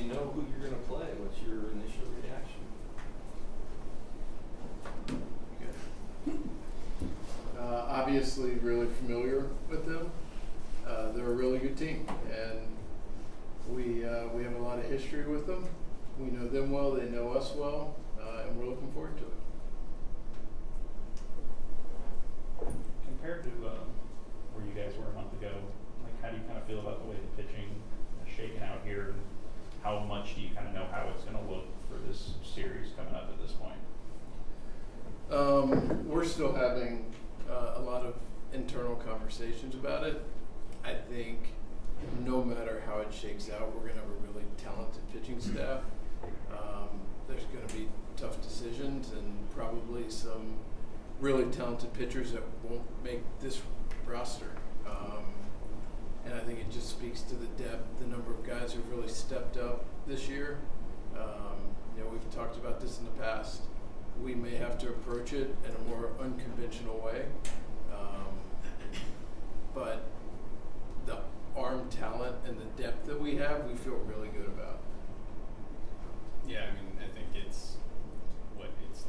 you know who you're going to play, what's your initial reaction? Obviously really familiar with them. They're a really good team, and we have a lot of history with them. We know them well, they know us well, and we're looking forward to it. Compared to where you guys were a month ago, like how do you kind of feel about the way the pitching is shaking out here, and how much do you kind of know how it's going to look for this series coming up at this point? We're still having a lot of internal conversations about it. I think no matter how it shakes out, we're going to have a really talented pitching staff. There's going to be tough decisions and probably some really talented pitchers that won't make this roster. And I think it just speaks to the depth, the number of guys who've really stepped up this year. We've talked about this in the past. We may have to approach it in a more unconventional way. But the arm talent and the depth that we have, we feel really good about. Yeah, I mean, I think it's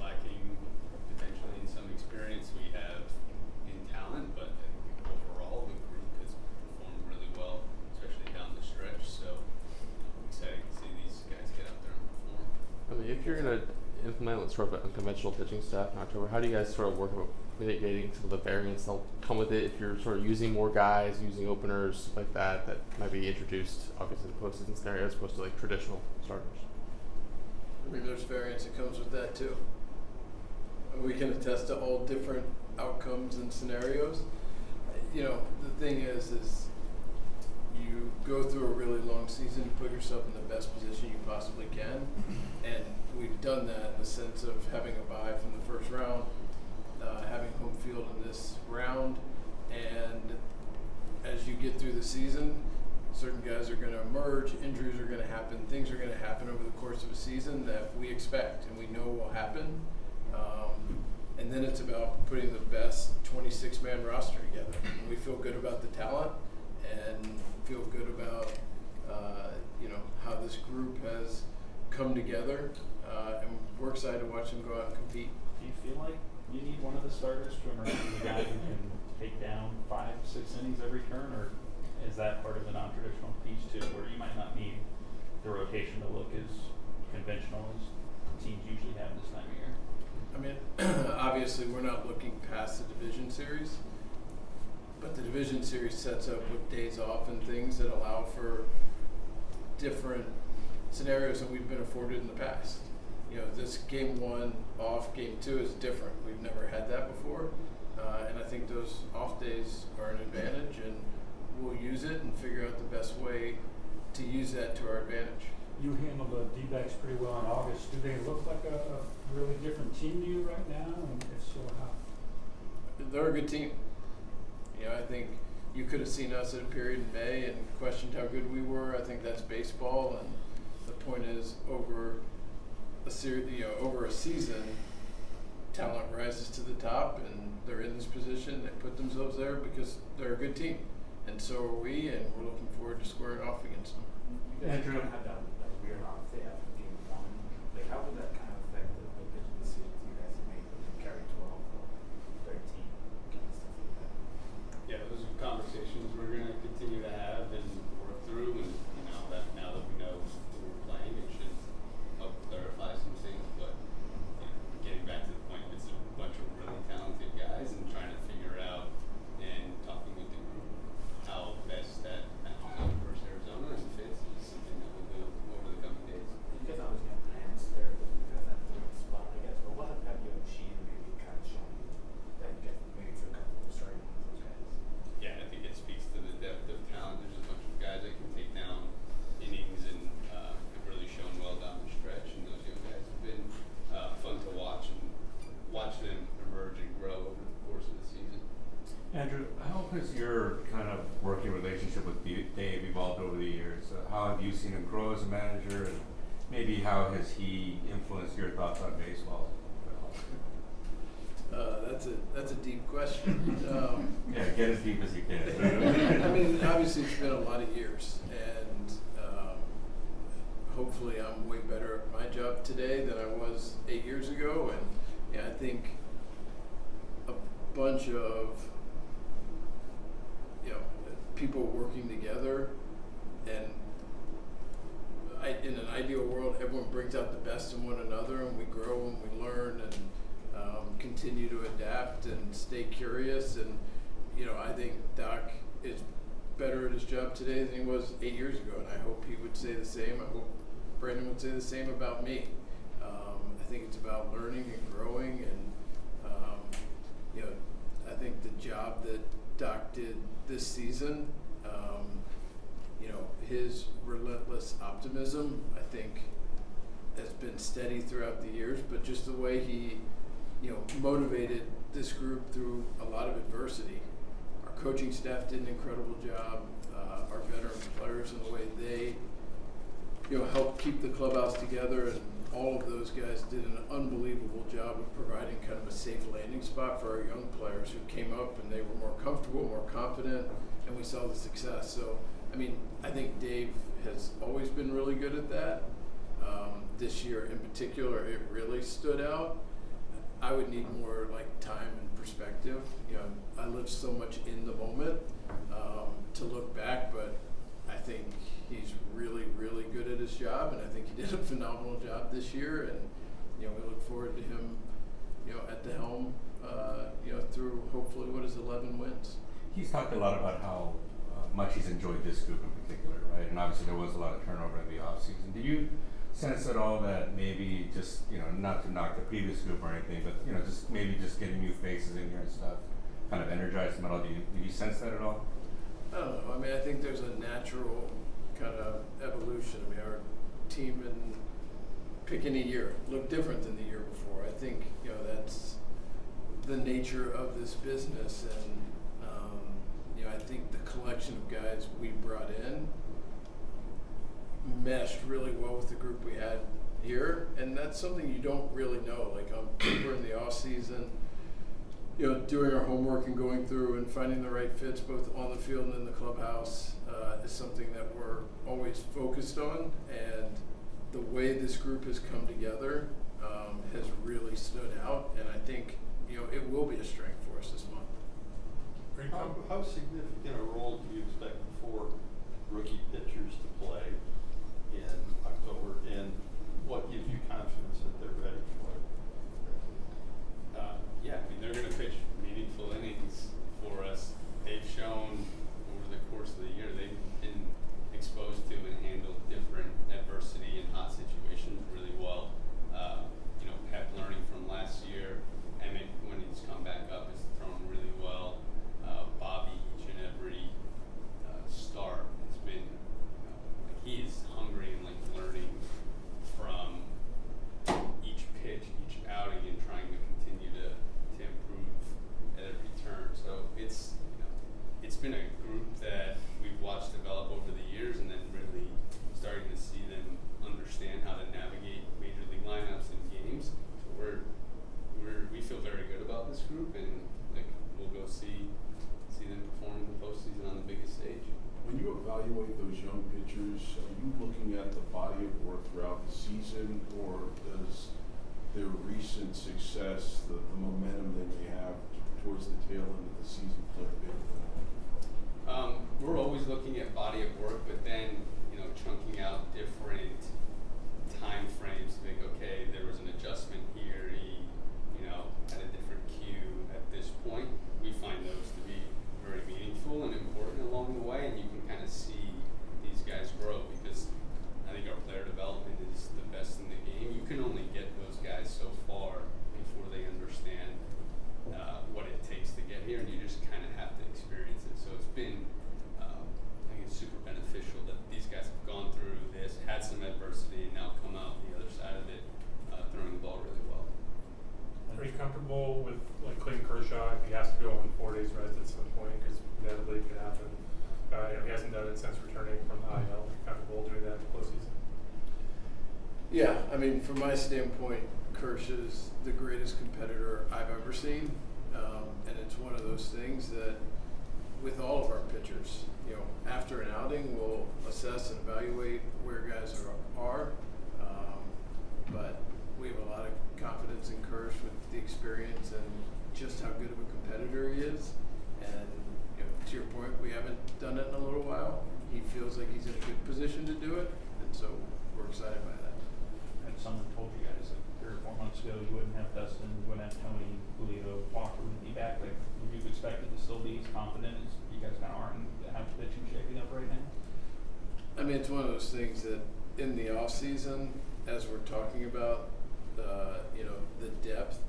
lacking potentially in some experience we have in talent, but I think overall the group has performed really well, especially down the stretch. So exciting to see these guys get out there and perform. I mean, if you're going to implement sort of an unconventional pitching staff in October, how do you guys sort of work about mitigating some of the variance that'll come with it if you're sort of using more guys, using openers like that might be introduced, obviously, in postseason scenario as opposed to like traditional starters? I mean, there's variance that comes with that too. We can attest to all different outcomes and scenarios. The thing is you go through a really long season to put yourself in the best position you possibly can, and we've done that in the sense of having a bye from the first round, having home field in this round, and as you get through the season, certain guys are going to emerge, injuries are going to happen, things are going to happen over the course of a season that we expect and we know will happen. And then it's about putting the best 26-man roster together. And we feel good about the talent and feel good about how this group has come together, and we're excited to watch them go out and compete. Do you feel like you need one of the starters to emerge as a guy who can take down 5-6 innings every turn, or is that part of the non-traditional piece too, where you might not need the rotation to look as conventional as teams usually have this time of year? I mean, obviously we're not looking past the division series, but the division series sets up with days off and things that allow for different scenarios that we've been afforded in the past. This game 1 off, game 2 is different. We've never had that before, and I think those off days are an advantage, and we'll use it and figure out the best way to use that to our advantage. You handled the D-backs pretty well in August. Do they look like a really different team to you right now? And if so, how? They're a good team. I think you could have seen us at a period in May and questioned how good we were. I think that's baseball, and the point is over a season, talent rises to the top, and they're in this position. They put themselves there because they're a good team, and so are we. And we're looking forward to squaring off against them. You guys don't have that weird off day after game 1. Like, how would that kind of affect the pitching decisions you guys have made? You carry 12 or 13, kind of stuff like that. Yeah, those are conversations we're going to continue to have and work through, and now that we know who we're playing, it should help clarify some things. But getting back to the point, it's a bunch of really talented guys, and trying to figure out and talking with the group how best that matches up versus Arizona and fits is something that we'll do over the coming days. You guys always have plans there, but you guys have to do a spot, I guess. But what have you achieved maybe kind of shown you that you get maybe feel comfortable starting with those guys? Yeah, I think it speaks to the depth of talent. There's a bunch of guys that can take down innings and have really shown well down the stretch, and those young guys have been fun to watch and watch them emerge and grow over the course of the season. Andrew, how has your kind of working relationship with Dave evolved over the years? How have you seen him grow as a manager, and maybe how has he influenced your thoughts on baseball? That's a deep question. Yeah, get as deep as you can. I mean, obviously it's been a lot of years, and hopefully I'm way better at my job today than I was 8 years ago. And yeah, I think a bunch of, you know, people working together, and in an ideal world, everyone brings out the best in one another, and we grow and we learn and continue to adapt and stay curious. And you know, I think Doc is better at his job today than he was 8 years ago, and I hope he would say the same. I hope Brandon would say the same about me. I think it's about learning and growing, and you know, I think the job that Doc did this season, you know, his relentless optimism, I think, has been steady throughout the years, but just the way he, you know, motivated this group through a lot of adversity. Our coaching staff did an incredible job. Our veteran players and the way they, you know, helped keep the clubhouse together, and all of those guys did an unbelievable job of providing kind of a safe landing spot for our young players who came up and they were more comfortable, more confident, and we saw the success. So, I mean, I think Dave has always been really good at that. This year in particular, it really stood out. I would need more like time and perspective. You know, I live so much in the moment to look back, but I think he's really, really good at his job, and I think he did a phenomenal job this year. And you know, we look forward to him, you know, at the helm, you know, through hopefully 11 wins. He's talked a lot about how much he's enjoyed this group in particular, right? And obviously there was a lot of turnover in the offseason. Do you sense at all that maybe just, you know, not to knock the previous group or anything, but, you know, just maybe just getting new faces in here and stuff kind of energized him at all? Do you sense that at all? I don't know. I mean, I think there's a natural kind of evolution. I mean, our team in pick any year looked different than the year before. I think, you know, that's the nature of this business. And, you know, I think the collection of guys we brought in meshed really well with the group we had here. And that's something you don't really know. Like, we're in the off season, you know, doing our homework and going through and finding the right fits both on the field and in the clubhouse is something that we're always focused on. And the way this group has come together has really stood out. And I think, you know, it will be a strength for us this month. How significant a role do you expect for rookie pitchers to play in October, and what gives you confidence that they're ready for it? Yeah, I mean, they're going to pitch meaningful innings for us. They've shown over the course of the year they've been exposed to and handled different adversity and hot situations really well. You know, Pep learning from last year, Emmett, when he's come back up, has thrown really well. Bobby, each and every start has been, like, he is hungry and like learning from each pitch, each outing, and trying to continue to improve at every turn. So it's, you know, it's been a group that we've watched develop over the years, and then really starting to see them understand how to navigate major league lineups and games. So we feel very good about this group, and like we'll go see them perform in the postseason on the biggest stage. When you evaluate those young pitchers, are you looking at the body of work throughout the season, or does their recent success, the momentum they may have towards the tail end of the season play a big role? We're always looking at body of work, but then, you know, chunking out different time frames to think, okay, there was an adjustment here, he, you know, had a different cue at this point. We find those to be very meaningful and important along the way, and you can kind of see these guys grow, because I think our player development is the best in the game. You can only get those guys so far before they understand what it takes to get here, and you just kind of have to experience it. So it's been, I think it's super beneficial that these guys have gone through this, had some adversity, and now come out the other side of it throwing the ball really well. Are you comfortable with like Clayton Kershaw if he has to go on 4 days rest at some point, because inevitably it could happen? You know, he hasn't done it since returning from the IL. Are you comfortable doing that in the postseason? Yeah, I mean, from my standpoint, Kershaw's the greatest competitor I've ever seen, and it's one of those things that, with all of our pitchers, you know, after an outing, we'll assess and evaluate where guys are. So we're excited by that. And someone told you guys like 3 or 4 months ago you wouldn't have Dustin, you wouldn't have Tony, Julio, Walker would be back. Like, would you expect it to still be as confident as you guys kind of are and have the pitching shaping up right now? I mean, it's one of those things that in the off season, as we're talking about, you know, the depth,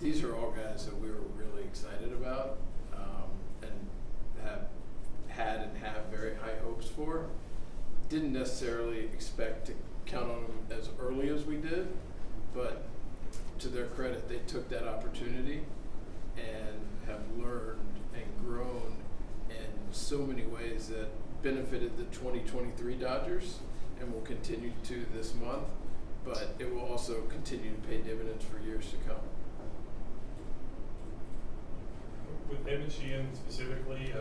these are all guys that we were really excited about, and have had and have very high hopes for. Didn't necessarily expect to count on them as early as we did, but to their credit, they took that opportunity and have learned and grown in so many ways that benefited the 2023 Dodgers and will continue to this month, but it will also continue to pay dividends for years to come. With him and Sheehan specifically,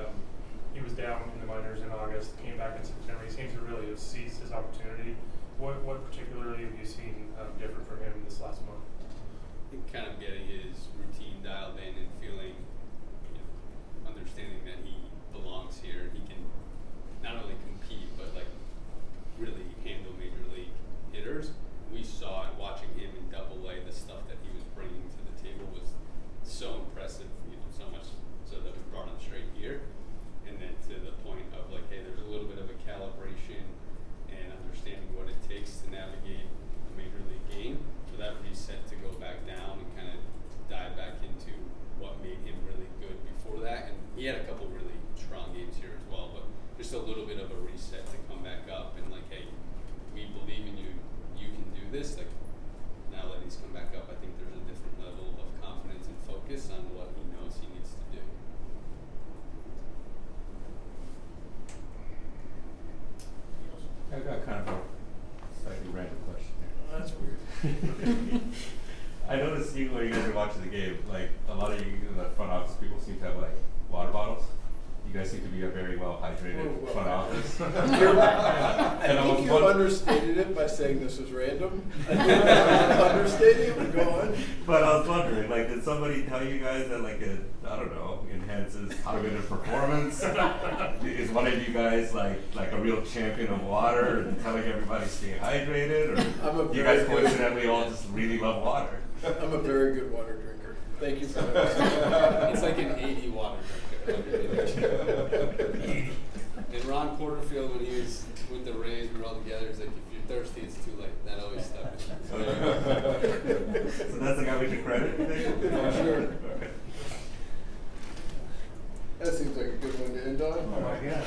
he was down in the minors in August, came back in September. He seems to really have seized his opportunity. What particularly have you seen different from him this last month? I think kind of getting his routine dialed in and feeling, you know, understanding that he belongs here. He can not only compete, but like really handle major league hitters. We saw it watching him in Double-A. The stuff that he was bringing to the table was so impressive. You know, so much so that we brought him straight here, and then to the point of like, hey, there's a little bit of a calibration and understanding what it takes to navigate a major league game. So that reset to go back down and kind of dive back into what made him really good before that. And he had a couple really strong games here as well, but just a little bit of a reset to come back up and like, hey, we believe in you. You can do this. Like, now that he's come back up, I think there's a different level of confidence and focus on what he knows he needs to do. I've got kind of a slightly random question here. Well, that's weird. I noticed you when you guys are watching the game, like a lot of you in the front office people seem to have like water bottles. You guys seem to be a very well hydrated front office. I think you understated it by saying this was random. Understating it, but go on. But I was wondering, like, did somebody tell you guys that like I don't know, enhances how good a performance? Is one of you guys like a real champion of water and telling everybody stay hydrated, or you guys coincidentally all just really love water? I'm a very good water drinker. Thank you for that. It's like an 80 water drinker. And Ron Porterfield, when he was with the Rays, we were all together. He's like, if you're thirsty, it's too late. That always stuck with me. So that's the guy we should credit, you think? For sure. Okay. That seems like a good one to end on. Oh my God.